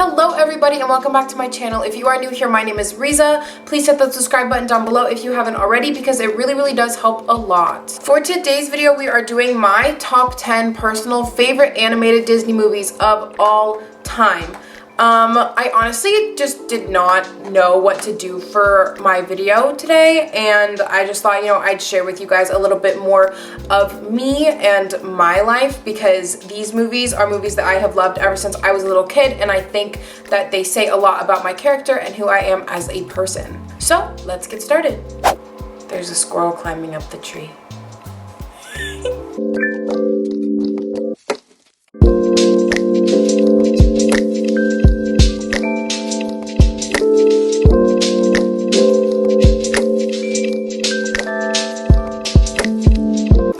Hello everybody and welcome back to my channel. If you are new here, my name is Riza. Please hit the subscribe button down below if you haven't already because it really does help a lot. For today's video, we are doing my top 10 personal favorite animated Disney movies of all time. I honestly just did not know what to do for my video today, and I just thought, I'd share with you guys a little bit more of me and my life because these movies are movies that I have loved ever since I was a little kid, and I think that they say a lot about my character and who I am as a person. So, let's get started. There's a squirrel climbing up the tree.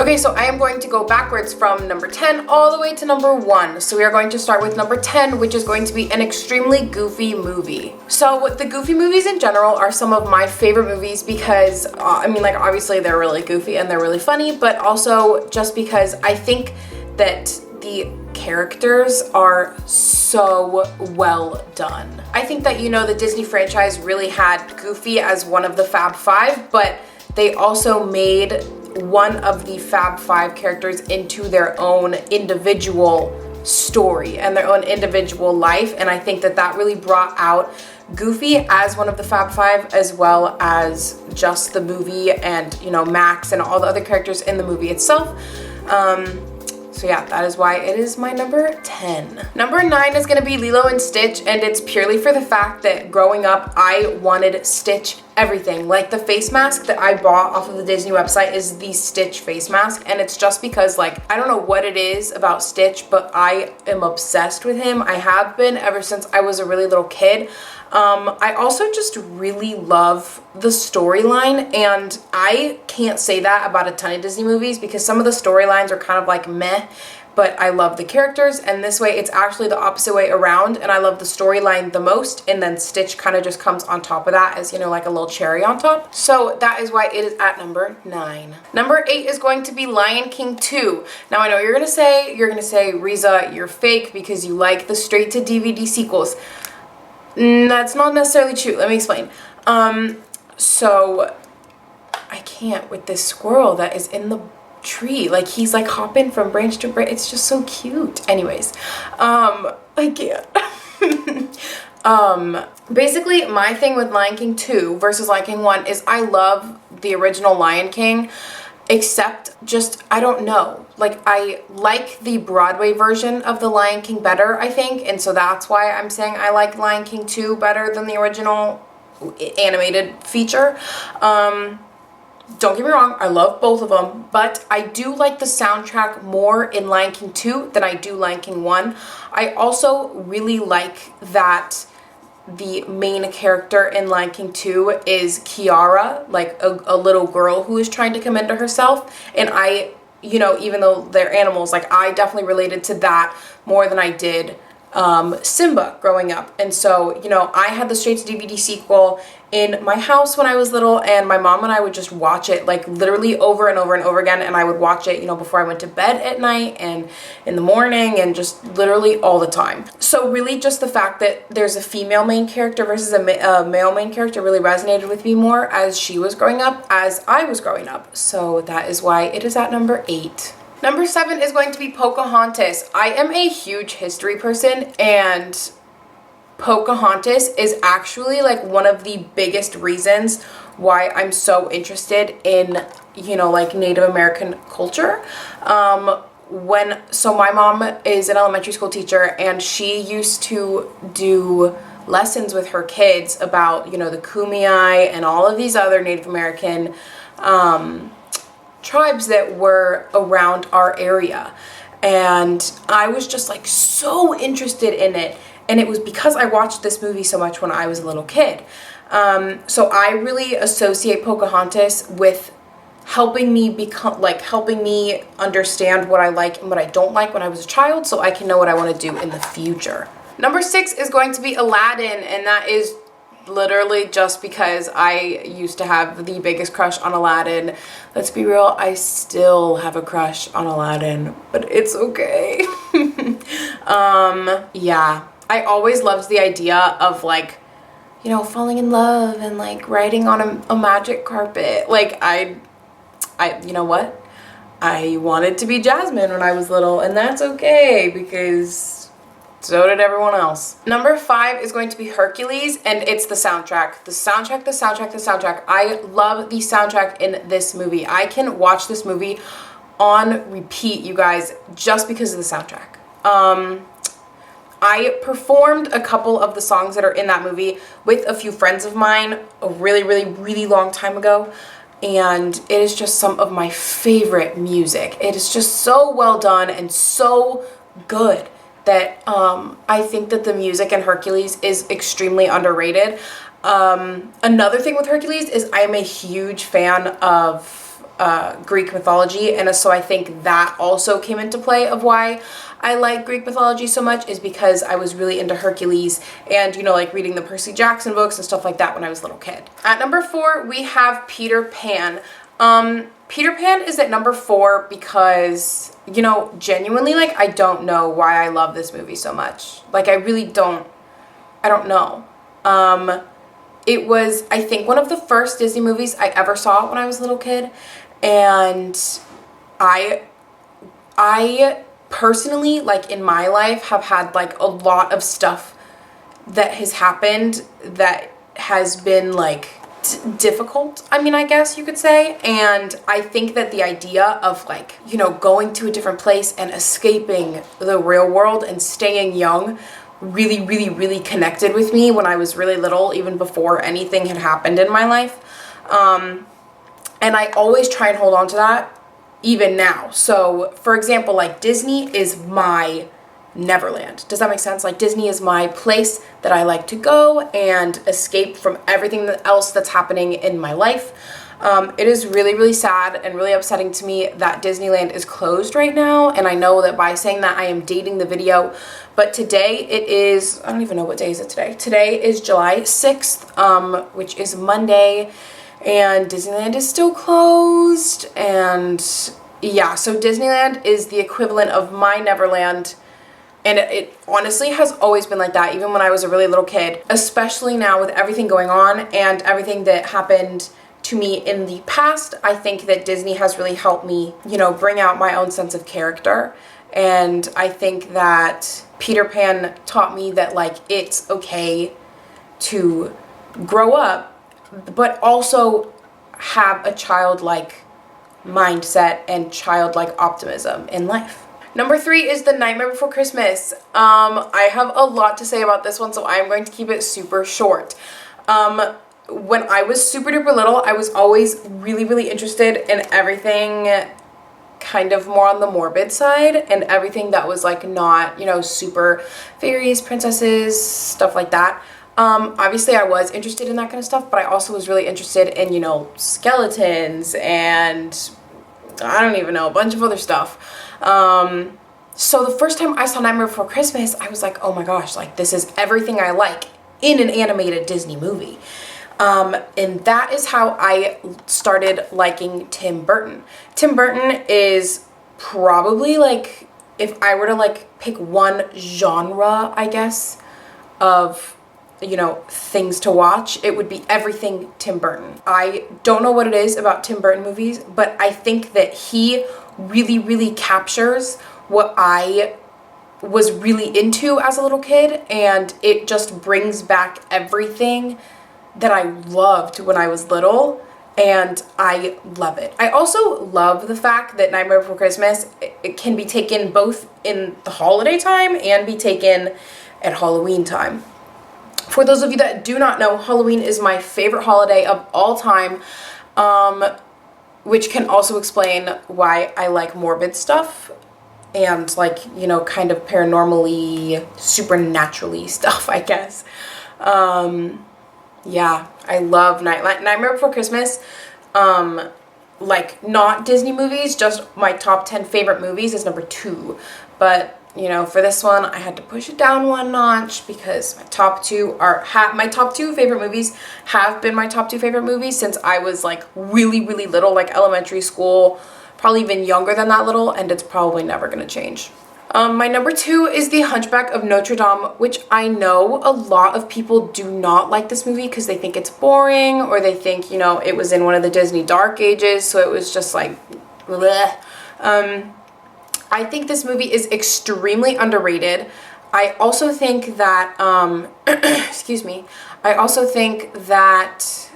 Okay, so I am going to go backwards from number 10 all the way to number 1. So we are going to start with number 10, which is going to be an extremely goofy movie. So the goofy movies in general are some of my favorite movies because, obviously they're really goofy and they're really funny, but also just because I think that the characters are so well done. I think that, the Disney franchise really had Goofy as one of the Fab Five, but they also made one of the Fab Five characters into their own individual story and their own individual life, and I think that that really brought out Goofy as one of the Fab Five as well as just the movie and, Max and all the other characters in the movie itself. So yeah, that is why it is my number 10. Number 9 is gonna be Lilo and Stitch, and it's purely for the fact that growing up, I wanted Stitch everything. Like the face mask that I bought off of the Disney website is the Stitch face mask, and it's just because, I don't know what it is about Stitch, but I am obsessed with him. I have been ever since I was a really little kid. I also just really love the storyline, and I can't say that about a ton of Disney movies because some of the storylines are kind of like meh, but I love the characters, and this way it's actually the opposite way around, and I love the storyline the most, and then Stitch kind of just comes on top of that as, like a little cherry on top. So that is why it is at number 9. Number 8 is going to be Lion King 2. Now I know you're gonna say, Riza, you're fake because you like the straight to DVD sequels. That's not necessarily true. Let me explain. So I can't with this squirrel that is in the tree. He's hopping from branch to branch. It's just so cute. Anyways, I can't. Basically my thing with Lion King 2 versus Lion King 1 is I love the original Lion King, except just, I don't know. I like the Broadway version of the Lion King better, I think, and so that's why I'm saying I like Lion King 2 better than the original animated feature. Don't get me wrong, I love both of them, but I do like the soundtrack more in Lion King 2 than I do Lion King 1. I also really like that the main character in Lion King 2 is Kiara, a little girl who is trying to come into herself, and I, even though they're animals, I definitely related to that more than I did Simba growing up. And so, I had the straight to DVD sequel in my house when I was little, and my mom and I would just watch it literally over and over and over again, and I would watch it, before I went to bed at night and in the morning and just literally all the time. So really just the fact that there's a female main character versus a male main character really resonated with me more as she was growing up as I was growing up. So that is why it is at number 8. Number 7 is going to be Pocahontas. I am a huge history person, and Pocahontas is actually one of the biggest reasons why I'm so interested in, Native American culture. So my mom is an elementary school teacher, and she used to do lessons with her kids about, the Kumeyaay and all of these other Native American tribes that were around our area, and I was just so interested in it, and it was because I watched this movie so much when I was a little kid. So I really associate Pocahontas with helping me understand what I like and what I don't like when I was a child, so I can know what I want to do in the future. Number 6 is going to be Aladdin, and that is literally just because I used to have the biggest crush on Aladdin. Let's be real, I still have a crush on Aladdin, but it's okay. Yeah, I always loved the idea of like, you know, falling in love and like riding on a magic carpet. Like you know what? I wanted to be Jasmine when I was little, and that's okay because so did everyone else. Number 5 is going to be Hercules, and it's the soundtrack. The soundtrack, the soundtrack, the soundtrack. I love the soundtrack in this movie. I can watch this movie on repeat, you guys, just because of the soundtrack. I performed a couple of the songs that are in that movie with a few friends of mine a really, really, really long time ago. And it is just some of my favorite music. It is just so well done and so good that I think that the music in Hercules is extremely underrated. Another thing with Hercules is I am a huge fan of Greek mythology, and so I think that also came into play of why I like Greek mythology so much, is because I was really into Hercules and, you know, like reading the Percy Jackson books and stuff like that when I was a little kid. At number 4, we have Peter Pan. Peter Pan is at number 4 because, you know, genuinely, like, I don't know why I love this movie so much. Like, I really don't, I don't know. It was, I think, one of the first Disney movies I ever saw when I was a little kid, and I personally, like, in my life have had like a lot of stuff that has happened that has been like difficult, I mean, I guess you could say. And I think that the idea of like, you know, going to a different place and escaping the real world and staying young really, really, really connected with me when I was really little, even before anything had happened in my life. And I always try and hold on to that even now. So for example, like, Disney is my Neverland. Does that make sense? Like, Disney is my place that I like to go and escape from everything else that's happening in my life. It is really, really sad and really upsetting to me that Disneyland is closed right now, and I know that by saying that I am dating the video, but today it is, I don't even know what day is it today. Today is July 6th, which is Monday, and Disneyland is still closed. And yeah, so Disneyland is the equivalent of my Neverland. And it honestly has always been like that, even when I was a really little kid, especially now with everything going on and everything that happened to me in the past. I think that Disney has really helped me, you know, bring out my own sense of character. And I think that Peter Pan taught me that, like, it's okay to grow up, but also have a childlike mindset and childlike optimism in life. Number 3 is The Nightmare Before Christmas. I have a lot to say about this one, so I'm going to keep it super short. When I was super duper little, I was always really, really interested in everything kind of more on the morbid side, and everything that was like not, you know, super fairies, princesses, stuff like that. Obviously I was interested in that kind of stuff, but I also was really interested in, you know, skeletons and I don't even know, a bunch of other stuff. So the first time I saw Nightmare Before Christmas, I was like, oh my gosh, like, this is everything I like in an animated Disney movie. And that is how I started liking Tim Burton. Tim Burton is probably, like, if I were to like pick one genre, I guess, of, you know, things to watch, it would be everything Tim Burton. I don't know what it is about Tim Burton movies, but I think that he really, really captures what I was really into as a little kid, and it just brings back everything that I loved when I was little, and I love it. I also love the fact that Nightmare Before Christmas, it can be taken both in the holiday time and be taken at Halloween time. For those of you that do not know, Halloween is my favorite holiday of all time, which can also explain why I like morbid stuff and, like, you know, kind of paranormally, supernaturally stuff, I guess. Yeah, I love Nightmare Before Christmas. Like, not Disney movies, just my top 10 favorite movies is number 2. But, you know, for this one, I had to push it down one notch because my top 2 favorite movies have been my top 2 favorite movies since I was, like, really, really little, like elementary school, probably even younger than that little, and it's probably never gonna change. My number 2 is The Hunchback of Notre Dame, which I know a lot of people do not like this movie because they think it's boring, or they think, you know, it was in one of the Disney Dark Ages, so it was just like, bleh. I think this movie is extremely underrated. I also think that, excuse me, I also think that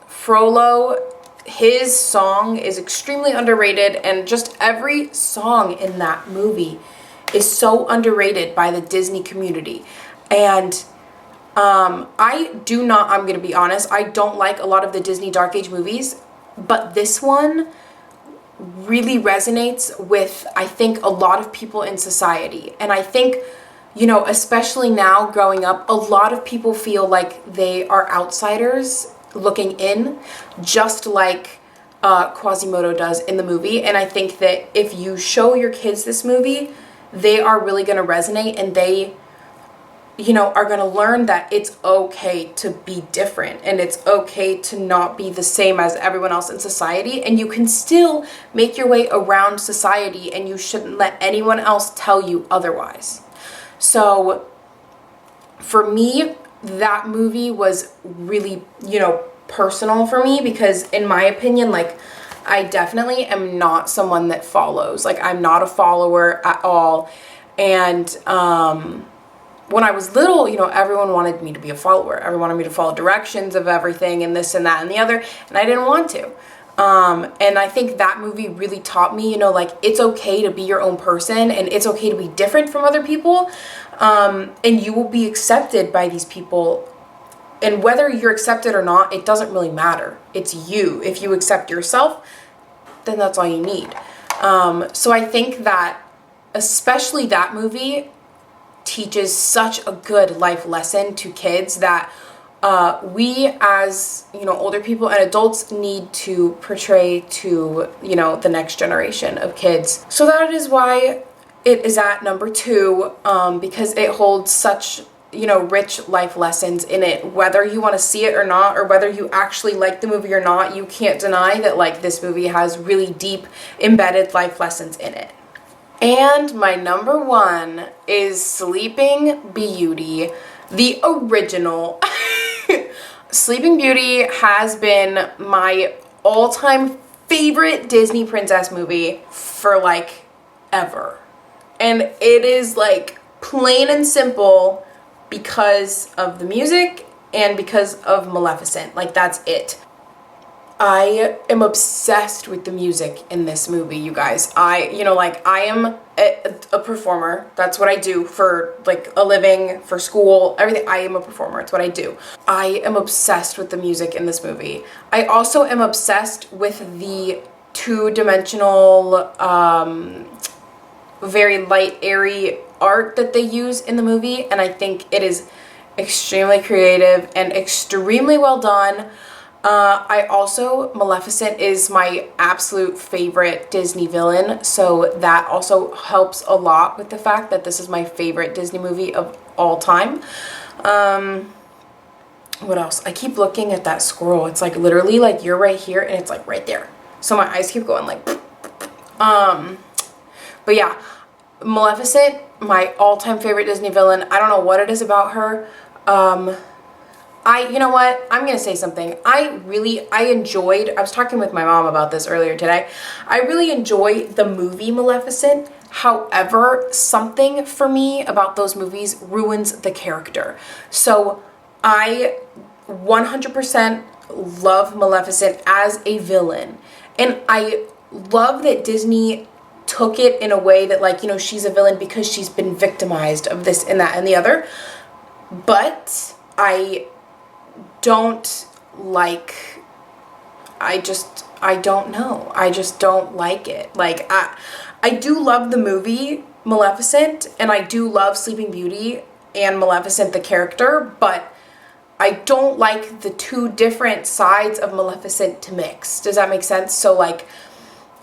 Frollo, his song is extremely underrated, and just every song in that movie is so underrated by the Disney community. And I'm gonna be honest, I don't like a lot of the Disney Dark Age movies, but this one really resonates with, I think, a lot of people in society. And I think, you know, especially now growing up, a lot of people feel like they are outsiders looking in, just like Quasimodo does in the movie. And I think that if you show your kids this movie, they are really going to resonate, and they, you know, are going to learn that it's okay to be different, and it's okay to not be the same as everyone else in society, and you can still make your way around society, and you shouldn't let anyone else tell you otherwise. So for me, that movie was really, you know, personal for me, because in my opinion, like, I definitely am not someone that follows. Like, I'm not a follower at all. And when I was little, you know, everyone wanted me to be a follower. Everyone wanted me to follow directions of everything and this and that and the other, and I didn't want to. And I think that movie really taught me, you know, like, it's okay to be your own person, and it's okay to be different from other people, and you will be accepted by these people. And whether you're accepted or not, it doesn't really matter. It's you. If you accept yourself, then that's all you need. So I think that especially that movie teaches such a good life lesson to kids that we, as, you know, older people and adults, need to portray to, you know, the next generation of kids. So that is why it is at number 2, because it holds such, you know, rich life lessons in it. Whether you want to see it or not, or whether you actually like the movie or not, you can't deny that, like, this movie has really deep embedded life lessons in it. And my number 1 is Sleeping Beauty, the original. Sleeping Beauty has been my all-time favorite Disney princess movie for, like, ever. And it is, like, plain and simple because of the music and because of Maleficent. Like, that's it. I am obsessed with the music in this movie, you guys. I am a performer. That's what I do for, like, a living, for school, everything. I am a performer. It's what I do. I am obsessed with the music in this movie. I also am obsessed with the two-dimensional, very light, airy art that they use in the movie, and I think it is extremely creative and extremely well done. Maleficent is my absolute favorite Disney villain, so that also helps a lot with the fact that this is my favorite Disney movie of all time. What else? I keep looking at that squirrel. It's like literally like you're right here and it's like right there. So my eyes keep going like, but yeah, Maleficent, my all-time favorite Disney villain. I don't know what it is about her. You know what? I'm going to say something. I was talking with my mom about this earlier today. I really enjoy the movie Maleficent. However, something for me about those movies ruins the character. So I 100% love Maleficent as a villain. And I love that Disney took it in a way that, like, you know, she's a villain because she's been victimized of this and that and the other. But I don't know. I just don't like it. Like, I do love the movie Maleficent, and I do love Sleeping Beauty and Maleficent the character, but I don't like the two different sides of Maleficent to mix. Does that make sense? So, like,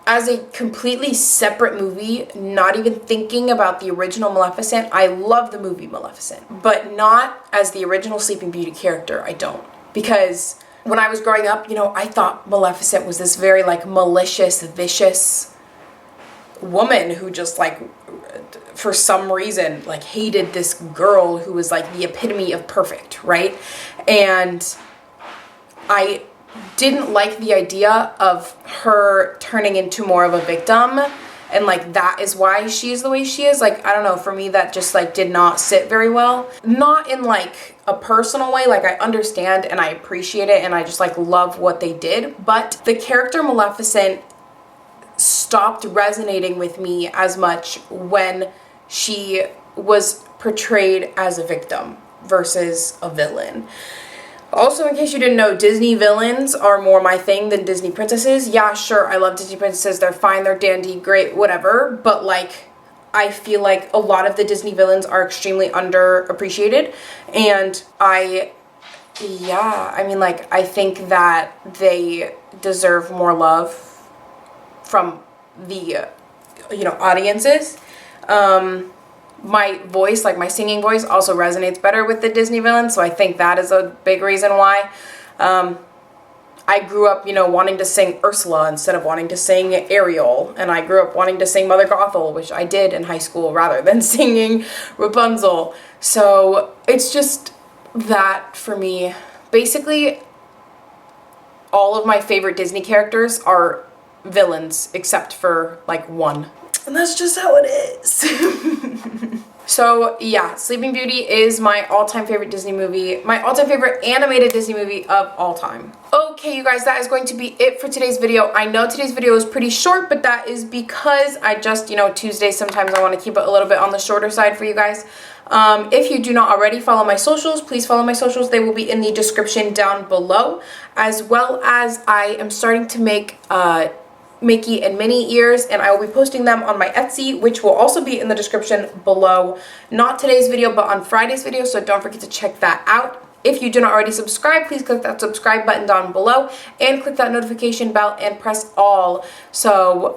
as a completely separate movie, not even thinking about the original Maleficent, I love the movie Maleficent, but not as the original Sleeping Beauty character. I don't. Because when I was growing up, you know, I thought Maleficent was this very, like, malicious, vicious woman who just, like, for some reason, like, hated this girl who was like the epitome of perfect, right? And I didn't like the idea of her turning into more of a victim, and like that is why she is the way she is. Like, I don't know, for me that just like did not sit very well. Not in like a personal way, like I understand and I appreciate it and I just like love what they did, but the character Maleficent stopped resonating with me as much when she was portrayed as a victim versus a villain. Also, in case you didn't know, Disney villains are more my thing than Disney princesses. Yeah, sure, I love Disney princesses. They're fine, they're dandy, great, whatever. But, like, I feel like a lot of the Disney villains are extremely underappreciated. And I think that they deserve more love from the, audiences. My voice, like my singing voice, also resonates better with the Disney villains, so I think that is a big reason why. I grew up, wanting to sing Ursula instead of wanting to sing Ariel, and I grew up wanting to sing Mother Gothel, which I did in high school, rather than singing Rapunzel. So it's just that for me. Basically, all of my favorite Disney characters are villains, except for like one. And that's just how it is. So yeah, Sleeping Beauty is my all-time favorite Disney movie, my all-time favorite animated Disney movie of all time. Okay, you guys, that is going to be it for today's video. I know today's video is pretty short, but that is because I just, Tuesdays, sometimes I want to keep it a little bit on the shorter side for you guys. If you do not already follow my socials, please follow my socials. They will be in the description down below, as well as I am starting to make Mickey and Minnie ears, and I will be posting them on my Etsy, which will also be in the description below. Not today's video, but on Friday's video, so don't forget to check that out. If you do not already subscribe, please click that subscribe button down below and click that notification bell and press all, so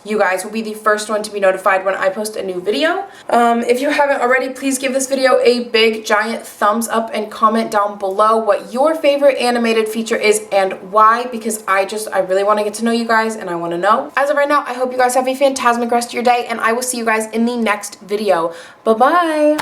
you guys will be the first one to be notified when I post a new video. If you haven't already, please give this video a big giant thumbs up and comment down below what your favorite animated feature is and why, because I really want to get to know you guys and I want to know. As of right now, I hope you guys have a fantastic rest of your day, and I will see you guys in the next video. Bye-bye!